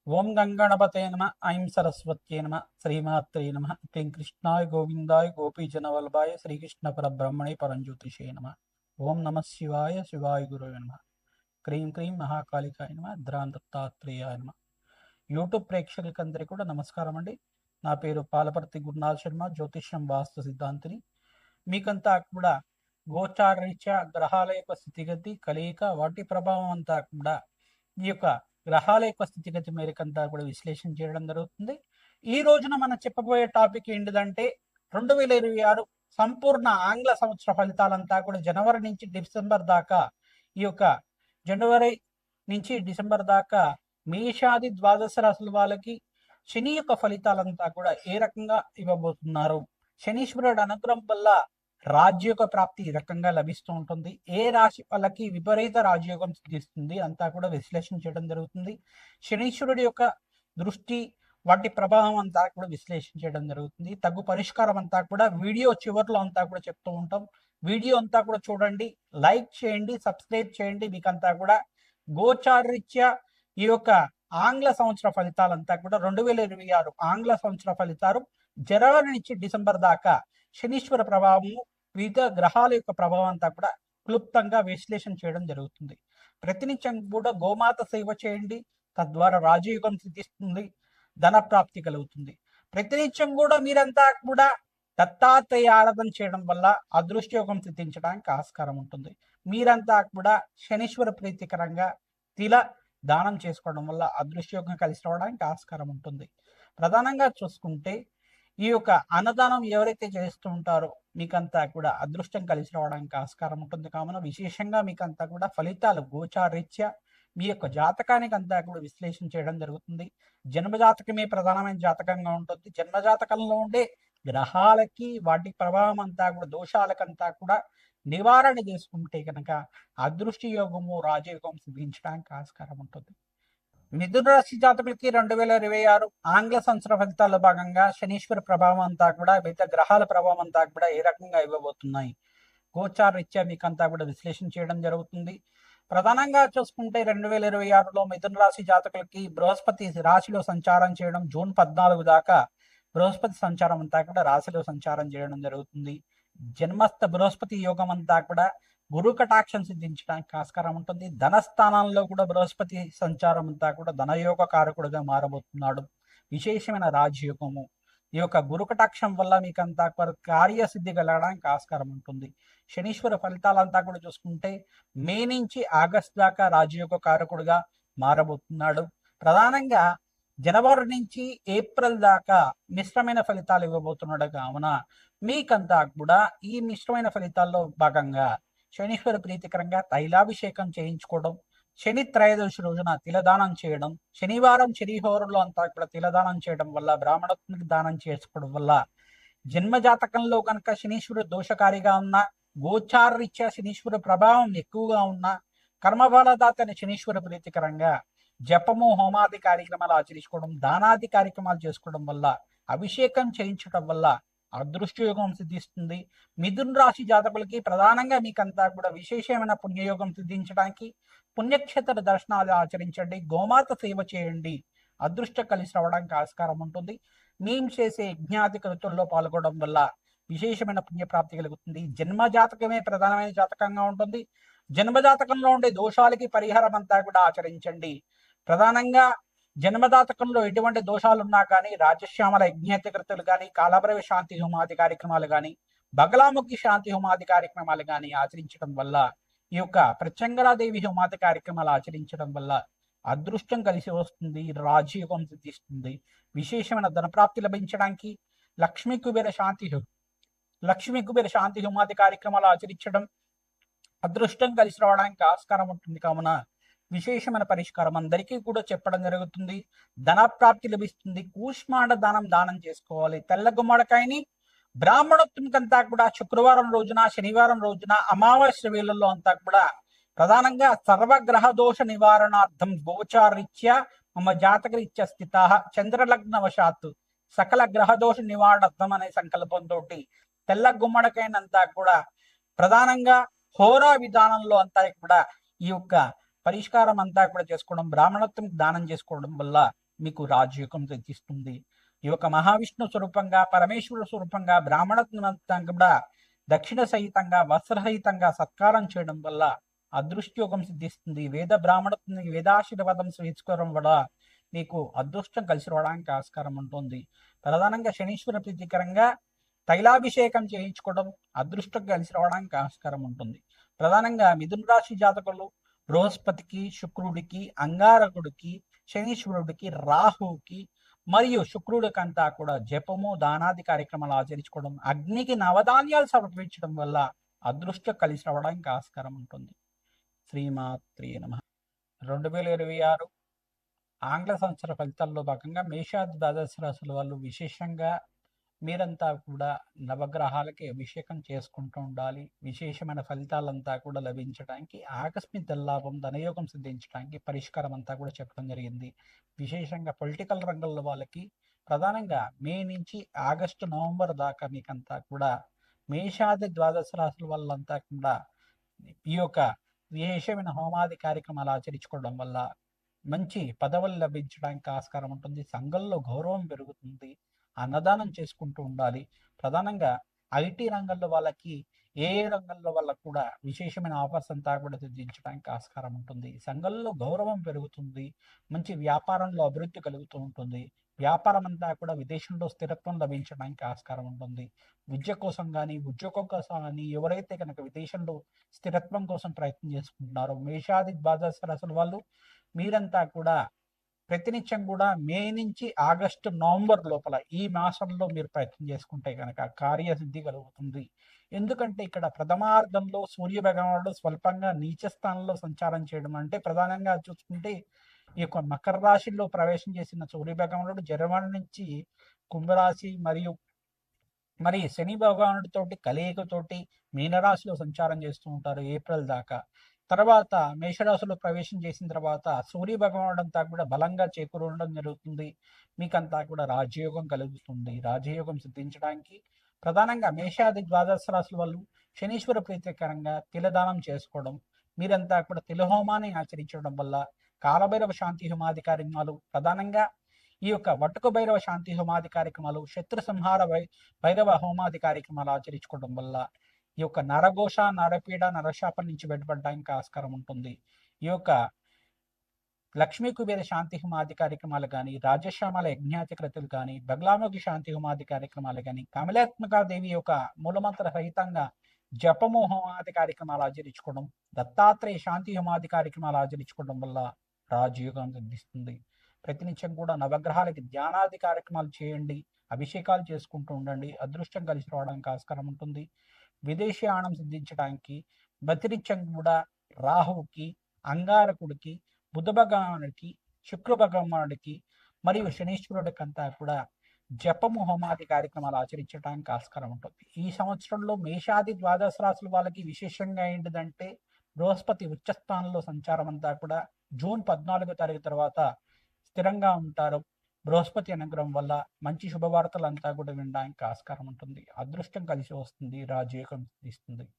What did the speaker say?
ఓం గంగణపతే నమ ఐం సరస్వత్యే నమ శ్రీమాత్రే నమ క్లీం కృష్ణాయ గోవిందాయ గోపీజనవల్లభాయ శ్రీకృష్ణ పరబ్రహ్మణే పరంజ్యోతిషే నమ. ఓం నమ శివాయ శివాయ గురువే నమ. క్రీం క్రీం మహాకాళికాయ నమ. ద్రాందత్తాత్రేయాయ నమ. యూట్యూబ్ ప్రేక్షకులందరికీ కూడా నమస్కారం అండి. నా పేరు పాలపర్తి గురునాథ్ శర్మ, జ్యోతిష్యం వాస్తు సిద్ధాంతిని. మీకంతా కూడా గోచారరీత్యా గ్రహాల యొక్క స్థితిగతి కలయిక వాటి ప్రభావం అంతా కూడా ఈ యొక్క గ్రహాల యొక్క స్థితిగతి మేరకంతా కూడా విశ్లేషణ చేయడం జరుగుతుంది. ఈ రోజున మనం చెప్పబోయే టాపిక్ ఏంటిదంటే 2026 సంపూర్ణ ఆంగ్ల సంవత్సర ఫలితాలంతా కూడా జనవరి నుంచి డిసెంబర్ దాకా, ఈ యొక్క జనవరి నుంచి డిసెంబర్ దాకా మేషాది ద్వాదశ రాశుల వాళ్ళకి శని యొక్క ఫలితాలంతా కూడా ఏ రకంగా ఇవ్వబోతున్నారు, శనీశ్వరుడు అనుగ్రహం వల్ల రాజ్యోగ ప్రాప్తి ఈ రకంగా లభిస్తూ ఉంటుంది, ఏ రాశి వాళ్ళకి విపరీత రాజయోగం సిద్ధిస్తుంది అంతా కూడా విశ్లేషణ చేయడం జరుగుతుంది. శనీశ్వరుడి యొక్క దృష్టి వాటి ప్రభావం అంతా కూడా విశ్లేషణ చేయడం జరుగుతుంది. తగు పరిష్కారం అంతా కూడా వీడియో చివరిలో అంతా కూడా చెప్తూ ఉంటాం. వీడియో అంతా కూడా చూడండి, లైక్ చేయండి, సబ్స్క్రైబ్ చేయండి. మీకంతా కూడా గోచారరీత్యా ఈ యొక్క ఆంగ్ల సంవత్సర ఫలితాలంతా కూడా 2026 ఆంగ్ల సంవత్సర ఫలితాలు జనవరి నుంచి డిసెంబర్ దాకా శనీశ్వర ప్రభావము, వివిధ గ్రహాల యొక్క ప్రభావం అంతా కూడా క్లుప్తంగా విశ్లేషణ చేయడం జరుగుతుంది. ప్రతినిత్యం కూడా గోమాత సేవ చేయండి, తద్వారా రాజయోగం సిద్ధిస్తుంది, ధన ప్రాప్తి కలుగుతుంది. ప్రతినిత్యం కూడా మీరంతా కూడా దత్తాత్రేయ ఆరాధన చేయడం వల్ల అదృష్టయోగం సిద్ధించడానికి ఆస్కారం ఉంటుంది. మీరంతా కూడా శనీశ్వర ప్రీతికరంగా తిల దానం చేసుకోవడం వల్ల అదృష్టయోగం కలిసి రావడానికి ఆస్కారం ఉంటుంది. ప్రధానంగా చూసుకుంటే ఈ యొక్క అన్నదానం ఎవరైతే చేస్తూ ఉంటారో మీకంతా కూడా అదృష్టం కలిసి రావడానికి ఆస్కారం ఉంటుంది. కావున విశేషంగా మీకంతా కూడా ఫలితాలు గోచారీత్యా మీ యొక్క జాతకానికి అంతా కూడా విశ్లేషణ చేయడం జరుగుతుంది. జన్మజాతకమే ప్రధానమైన జాతకంగా ఉంటుంది. జన్మజాతకంలో ఉండే గ్రహాలకి వాటి ప్రభావం అంతా కూడా దోషాలకంతా కూడా నివారణ చేసుకుంటే కనుక అదృష్టి యోగము రాజయోగం సిద్ధించడానికి ఆస్కారం ఉంటుంది. మిథున రాశి జాతకులకి 2026 ఆంగ్ల సంవత్సర ఫలితాల్లో భాగంగా శనీశ్వర ప్రభావం అంతా కూడా వివిధ గ్రహాల ప్రభావం అంతా కూడా ఏ రకంగా ఇవ్వబోతున్నాయి, గోచార రీత్యా మీకంతా కూడా విశ్లేషణ చేయడం జరుగుతుంది. ప్రధానంగా చూసుకుంటే 2026లో మిథున రాశి జాతకులకి బృహస్పతి రాశిలో సంచారం చేయడం, జూన్ 14 దాకా బృహస్పతి సంచారం అంతా కూడా రాశిలో సంచారం చేయడం జరుగుతుంది. జన్మస్థ బృహస్పతి యోగం అంతా కూడా గురు కటాక్షం సిద్ధించడానికి ఆస్కారం ఉంటుంది. ధనస్థానంలో కూడా బృహస్పతి సంచారం అంతా కూడా ధనయోగ కారకుడుగా మారబోతున్నాడు. విశేషమైన రాజయోగము ఈ యొక్క గురు కటాక్షం వల్ల మీకంతా కార్యసిద్ధి కలగడానికి ఆస్కారం ఉంటుంది. శనీశ్వర ఫలితాలంతా కూడా చూసుకుంటే మే నుంచి ఆగస్టు దాకా రాజయోగ కారకుడుగా మారబోతున్నాడు. ప్రధానంగా జనవరి నుంచి ఏప్రిల్ దాకా మిశ్రమైన ఫలితాలు ఇవ్వబోతున్నాడు. కావున మీకంతా కూడా ఈ మిశ్రమైన ఫలితాల్లో భాగంగా శనీశ్వర ప్రీతికరంగా తైలాభిషేకం చేయించుకోవడం, శని త్రయోదశి రోజున తిలదానం చేయడం, శనివారం శనిహోరంలో అంతా కూడా తిలదానం చేయడం వల్ల, బ్రాహ్మణత్వానికి దానం చేసుకోవడం వల్ల, జన్మజాతకంలో కనుక శనీశ్వరుడు దోషకారిగా ఉన్న, గోచారరీత్యా శనీశ్వర ప్రభావం ఎక్కువగా ఉన్న, కర్మఫలదాతని శనీశ్వర ప్రీతికరంగా జపము హోమాది కార్యక్రమాలు ఆచరించుకోవడం, దానాది కార్యక్రమాలు చేసుకోవడం వల్ల, అభిషేకం చేయించడం వల్ల అదృష్టయోగం సిద్ధిస్తుంది. మిథున రాశి జాతకులకి ప్రధానంగా మీకంతా కూడా విశేషమైన పుణ్యయోగం సిద్ధించడానికి పుణ్యక్షేత్ర దర్శనాలు ఆచరించండి, గోమాత సేవ చేయండి, అదృష్టం కలిసి రావడానికి ఆస్కారం ఉంటుంది. మేము చేసే యజ్ఞాది కృతుల్లో పాల్గొనడం వల్ల విశేషమైన పుణ్యప్రాప్తి కలుగుతుంది. జన్మ జాతకమే ప్రధానమైన జాతకంగా ఉంటుంది. జన్మజాతకంలో ఉండే దోషాలకి పరిహారం అంతా కూడా ఆచరించండి. ప్రధానంగా జన్మజాతకంలో ఎటువంటి దోషాలు ఉన్నా కానీ రాజశ్యామల యజ్ఞాతికృతులు కానీ, కాలభైరవ శాంతి హోమాది కార్యక్రమాలు కానీ, బగలాముఖి శాంతి హోమాది కార్యక్రమాలు కానీ ఆచరించడం వల్ల, ఈ యొక్క ప్రత్యంగరాదేవి హోమాది కార్యక్రమాలు ఆచరించడం వల్ల అదృష్టం కలిసి వస్తుంది, రాజయోగం సిద్ధిస్తుంది. విశేషమైన ధనప్రాప్తి లభించడానికి లక్ష్మీ కుబేర శాంతి హోమాది కార్యక్రమాలు ఆచరించడం అదృష్టం కలిసి రావడానికి ఆస్కారం ఉంటుంది. కావున విశేషమైన పరిష్కారం అందరికీ కూడా చెప్పడం జరుగుతుంది. ధన ప్రాప్తి లభిస్తుంది. కూష్మాండ దానం చేసుకోవాలి. తెల్ల గుమ్మడికాయని బ్రాహ్మణోత్వంకంతా కూడా శుక్రవారం రోజున, శనివారం రోజున, అమావాస్య వేళల్లో అంతా కూడా ప్రధానంగా సర్వగ్రహ దోష నివారణార్థం గోచారీత్యా మమ జాతకరీత్యా స్థిత చంద్రలగ్నవశాత్తు సకల గ్రహ దోష నివారణార్థం అనే సంకల్పంతో తెల్ల గుమ్మడికాయనంతా కూడా ప్రధానంగా హోరా విధానంలో అంతా కూడా ఈ యొక్క పరిష్కారం అంతా కూడా చేసుకోవడం, బ్రాహ్మణత్వం దానం చేసుకోవడం వల్ల మీకు రాజయోగం సిద్ధిస్తుంది. ఈ యొక్క మహావిష్ణు స్వరూపంగా, పరమేశ్వర స్వరూపంగా, బ్రాహ్మణత్వంతా కూడా దక్షిణ సహితంగా, వస్త్రసహితంగా సత్కారం చేయడం వల్ల అదృష్టయోగం సిద్ధిస్తుంది. వేద బ్రాహ్మణత్వానికి వేదాశీర్వాదం స్వీకరించడం వల్ల మీకు అదృష్టం కలిసి రావడానికి ఆస్కారం ఉంటుంది. ప్రధానంగా శనీశ్వర ప్రీతికరంగా తైలాభిషేకం చేయించుకోవడం అదృష్టం కలిసి రావడానికి ఆస్కారం ఉంటుంది. ప్రధానంగా మిథున రాశి జాతకులు బృహస్పతికి, శుక్రుడికి, అంగారకుడికి, శనీశ్వరుడికి, రాహుకి మరియు శుక్రుడికంతా కూడా జపము, దానాది కార్యక్రమాలు ఆచరించుకోవడం, అగ్నికి నవధాన్యాలు సమర్పించడం వల్ల అదృష్టం కలిసి రావడానికి ఆస్కారం ఉంటుంది. శ్రీమాత్రే నమః. 2026 ఆంగ్ల సంవత్సర ఫలితాల్లో భాగంగా మేషాది ద్వాదశ రాశుల వాళ్ళు విశేషంగా మీరంతా కూడా నవగ్రహాలకి అభిషేకం చేసుకుంటూ ఉండాలి. విశేషమైన ఫలితాలంతా కూడా లభించడానికి, ఆకస్మిక ధనలాభం, ధనయోగం సిద్ధించడానికి పరిష్కారం అంతా కూడా చెప్పడం జరిగింది. విశేషంగా పొలిటికల్ రంగంలో వాళ్ళకి ప్రధానంగా మే నుంచి ఆగస్టు, నవంబర్ దాకా మీకంతా కూడా మేషాది ద్వాదశ రాశుల వాళ్ళంతా కూడా ఈ యొక్క విశేషమైన హోమాది కార్యక్రమాలు ఆచరించుకోవడం వల్ల మంచి పదవులు లభించడానికి ఆస్కారం ఉంటుంది. సంఘంలో గౌరవం పెరుగుతుంది. అన్నదానం చేసుకుంటూ ఉండాలి. ప్రధానంగా ఐటీ రంగంలో వాళ్ళకి ఏ రంగంలో వాళ్ళకు కూడా విశేషమైన ఆఫర్స్ అంతా కూడా సిద్ధించడానికి ఆస్కారం ఉంటుంది. సంఘంలో గౌరవం పెరుగుతుంది. మంచి వ్యాపారంలో అభివృద్ధి కలుగుతూ ఉంటుంది. వ్యాపారం అంతా కూడా విదేశంలో స్థిరత్వం లభించడానికి ఆస్కారం ఉంటుంది. విద్య కోసం కానీ, ఉద్యోగం కోసం కానీ ఎవరైతే కనుక విదేశంలో స్థిరత్వం కోసం ప్రయత్నం చేసుకుంటున్నారో మేషాది ద్వాదశ రాశుల వాళ్ళు మీరంతా కూడా ప్రతినిత్యం కూడా మే నుంచి ఆగస్టు, నవంబర్ లోపల ఈ మాసంలో మీరు ప్రయత్నం చేసుకుంటే కనుక కార్యసిద్ధి కలుగుతుంది. ఎందుకంటే ఇక్కడ ప్రథమార్థంలో సూర్య భగవానుడు స్వల్పంగా నీచ స్థానంలో సంచారం చేయడం అంటే ప్రధానంగా చూసుకుంటే ఈ యొక్క మకర రాశిలో ప్రవేశం చేసిన సూర్య భగవానుడు జర్మనీ నుంచి కుంభరాశి మరి శని భగవానుడితోటి కలయికతోటి మీనరాశిలో సంచారం చేస్తూ ఉంటారు ఏప్రిల్ దాకా. తర్వాత మేషరాశిలో ప్రవేశం చేసిన తర్వాత సూర్య భగవానుడు అంతా కూడా బలంగా చేకూరడం జరుగుతుంది. మీకంతా కూడా రాజయోగం కలుగుతుంది. రాజయోగం సిద్ధించడానికి ప్రధానంగా మేషాది ద్వాదశ రాశుల వాళ్ళు శనీశ్వర ప్రీతికరంగా తిలదానం చేసుకోవడం, మీరంతా కూడా తిలహోమాన్ని ఆచరించడం వల్ల కాలభైరవ శాంతి హోమాది కార్యక్రమాలు, ప్రధానంగా ఈ యొక్క వటుక భైరవ శాంతి హోమాది కార్యక్రమాలు, శత్రు సంహార భైరవ హోమాది కార్యక్రమాలు ఆచరించుకోవడం వల్ల ఈ యొక్క నరఘోష, నరపీడ, నరశాపం నుంచి బయటపడడానికి ఆస్కారం ఉంటుంది. ఈ యొక్క లక్ష్మీ కుబేర శాంతి హోమాది కార్యక్రమాలు కానీ, రాజశ్యామల యజ్ఞాతి కృతులు కానీ, బగలాముఖి శాంతి హోమాది కార్యక్రమాలు కానీ, కమలాత్మకాదేవి యొక్క మూలమంత్ర సహితంగా జపము హోమాది కార్యక్రమాలు ఆచరించుకోవడం, దత్తాత్రేయ శాంతి హోమాది కార్యక్రమాలు ఆచరించుకోవడం వల్ల రాజయోగం సిద్ధిస్తుంది. ప్రతినిత్యం కూడా నవగ్రహాలకి ధ్యానాది కార్యక్రమాలు చేయండి. అభిషేకాలు చేసుకుంటూ ఉండండి. అదృష్టం కలిసి రావడానికి ఆస్కారం ఉంటుంది. విదేశీయానం సిద్ధించడానికి ప్రతినిత్యం కూడా రాహువుకి, అంగారకుడికి, బుధ భగవానుడికి, శుక్ర భగవానుడికి మరియు శనీశ్వరుడికి అంతా కూడా జపము హోమాది కార్యక్రమాలు ఆచరించడానికి ఆస్కారం ఉంటుంది. ఈ సంవత్సరంలో మేషాది ద్వాదశ రాశుల వాళ్ళకి విశేషంగా ఏంటిదంటే బృహస్పతి ఉచ్చస్థానంలో సంచారం అంతా కూడా జూన్ 14వ తారీఖు తర్వాత స్థిరంగా ఉంటారు. బృహస్పతి అనుగ్రహం వల్ల మంచి శుభవార్తలు అంతా కూడా వినడానికి ఆస్కారం ఉంటుంది. అదృష్టం కలిసి వస్తుంది. రాజయోగం ఇస్తుంది.